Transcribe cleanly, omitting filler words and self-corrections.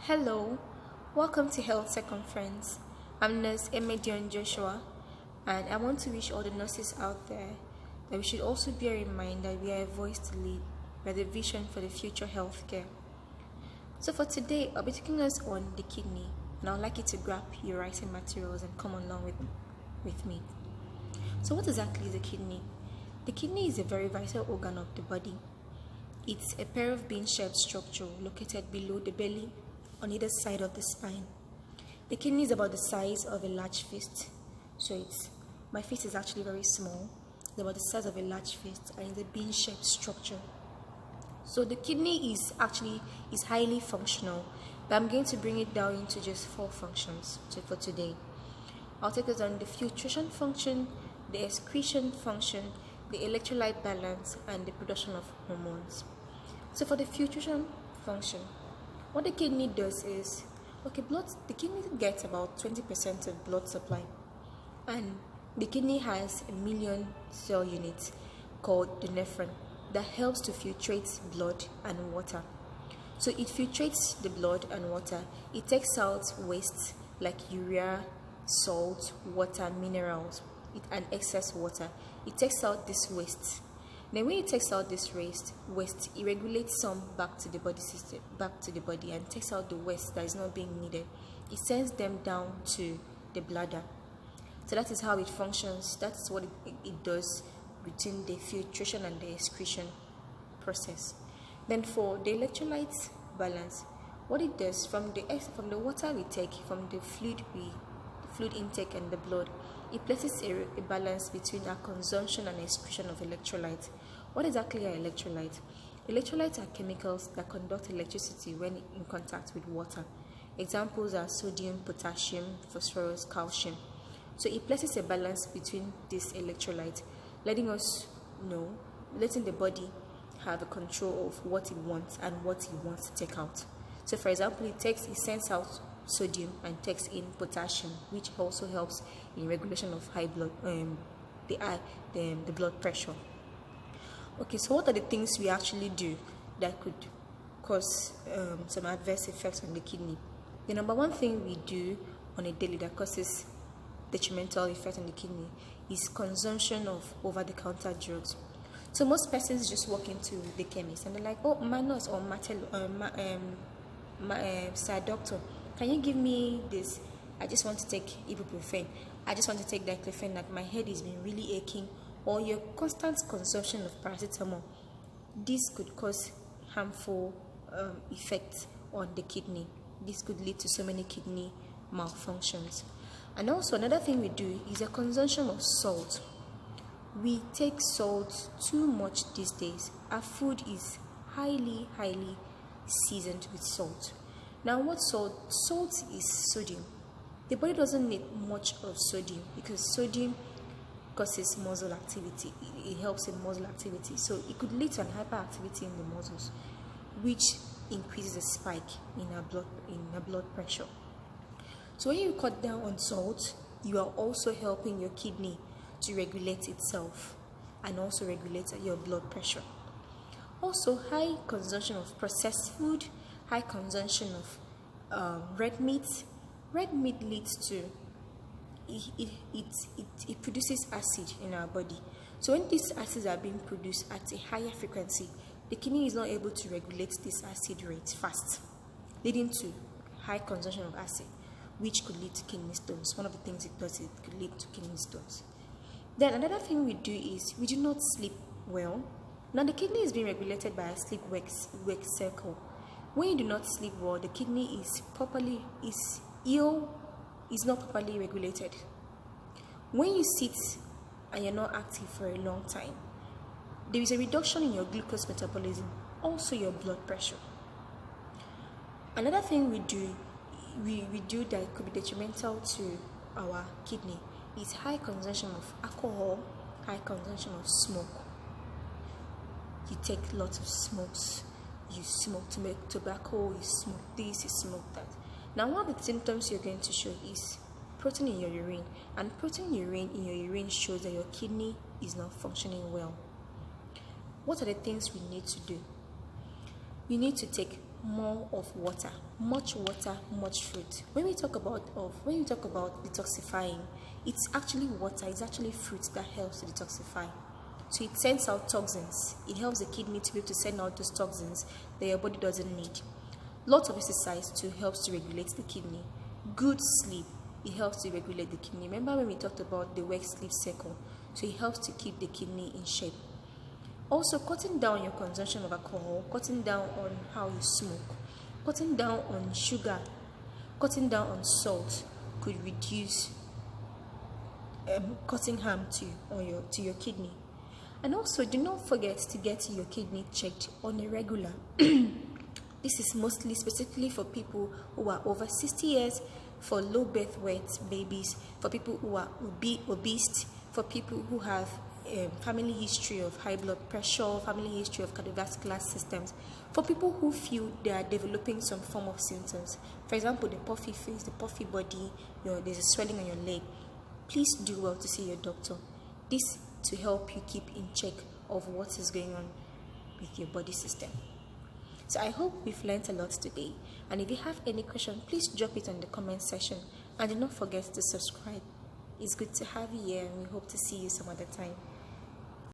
Hello, welcome to Health Circumference. I'm Nurse Emedion Joshua, and I want to wish all the nurses out there that we should also bear in mind that we are a voice to lead, we are the vision for the future healthcare. So for today, I'll be taking us on the kidney, and I'd like you to grab your writing materials and come along with me. So what exactly is the kidney? The kidney is a very vital organ of the body. It's a pair of bean-shaped structure located below the belly on either side of the spine. The kidney is about the size of a large fist. So my fist is actually very small. It's about the size of a large fist and it's a bean-shaped structure. So the kidney is highly functional, but I'm going to bring it down into just 4 functions for today. I'll take us on the filtration function, the excretion function, the electrolyte balance, and the production of hormones. So for the filtration function, what the kidney does is, the kidney gets about 20% of blood supply, and the kidney has a million cell units called the nephron that helps to filtrate blood and water. So it filtrates the blood and water. It takes out waste like urea, salt, water, minerals, and excess water. It takes out this waste. Then when it takes out this waste, it regulates some back to the body and takes out the waste that is not being needed. It sends them down to the bladder. So that is how it functions. That's what it does between the filtration and the excretion process. Then for the electrolyte balance, what it does from the water we take, from the fluid intake and the blood, it places a balance between our consumption and excretion of electrolytes. What exactly are electrolytes? Electrolytes are chemicals that conduct electricity when in contact with water. Examples are sodium, potassium, phosphorus, calcium. So it places a balance between these electrolytes, letting the body have a control of what it wants and what it wants to take out. So for example, it sends out sodium and takes in potassium, which also helps in regulation of the blood pressure. So what are the things we actually do that could cause some adverse effects on the kidney? The number one thing we do on a daily that causes detrimental effect on the kidney is consumption of over-the-counter drugs. So most persons just walk into the chemist and they're like, "Oh, my nurse or sir doctor, can you give me this? I just want to take ibuprofen. I just want to take diclofenac. My head is been really aching." Or your constant consumption of paracetamol. This could cause harmful effects on the kidney. This could lead to so many kidney malfunctions. And also another thing we do is a consumption of salt. We take salt too much these days. Our food is highly seasoned with salt. Now what salt? Salt is sodium. The body doesn't need much of sodium because sodium causes muscle activity. It helps in muscle activity. So it could lead to an hyperactivity in the muscles, which increases a spike in our blood pressure. So when you cut down on salt, you are also helping your kidney to regulate itself and also regulate your blood pressure. Also, high consumption of processed food, high consumption of red meat. Red meat leads to it produces acid in our body. So when these acids are being produced at a higher frequency, the kidney is not able to regulate this acid rate fast, leading to high consumption of acid, which could lead to kidney stones. One of the things it does, it could lead to kidney stones. Then another thing we do is we do not sleep well. Now the kidney is being regulated by a sleep-wake cycle. When you do not sleep well, the kidney is not properly regulated. When you sit and you're not active for a long time, there is a reduction in your glucose metabolism, also your blood pressure. Another thing we do that could be detrimental to our kidney is high consumption of alcohol, high consumption of smoke. You take lots of smokes. You smoke tobacco, you smoke this, you smoke that. Now, one of the symptoms you're going to show is protein in your urine, and protein in your urine shows that your kidney is not functioning well. What are the things we need to do? You need to take more of water, much fruit. When we talk about detoxifying, it's actually water, it's actually fruit that helps to detoxify. So it sends out toxins. It helps the kidney to be able to send out those toxins that your body doesn't need. Lots of exercise too helps to regulate the kidney. Good sleep, it helps to regulate the kidney. Remember when we talked about the work-sleep cycle? So it helps to keep the kidney in shape. Also, cutting down your consumption of alcohol, cutting down on how you smoke, cutting down on sugar, cutting down on salt could reduce causing harm to your kidney. And also, do not forget to get your kidney checked on a regular. This is mostly specifically for people who are over 60 years, for low birth weight babies, for people who are obese, for people who have family history of high blood pressure, family history of cardiovascular systems, for people who feel they are developing some form of symptoms. For example, the puffy face, the puffy body, there's a swelling on your leg. Please do well to see your doctor. This to help you keep in check of what is going on with your body system. So I hope we've learned a lot today. And if you have any question, please drop it on the comment section. And do not forget to subscribe. It's good to have you here, and we hope to see you some other time.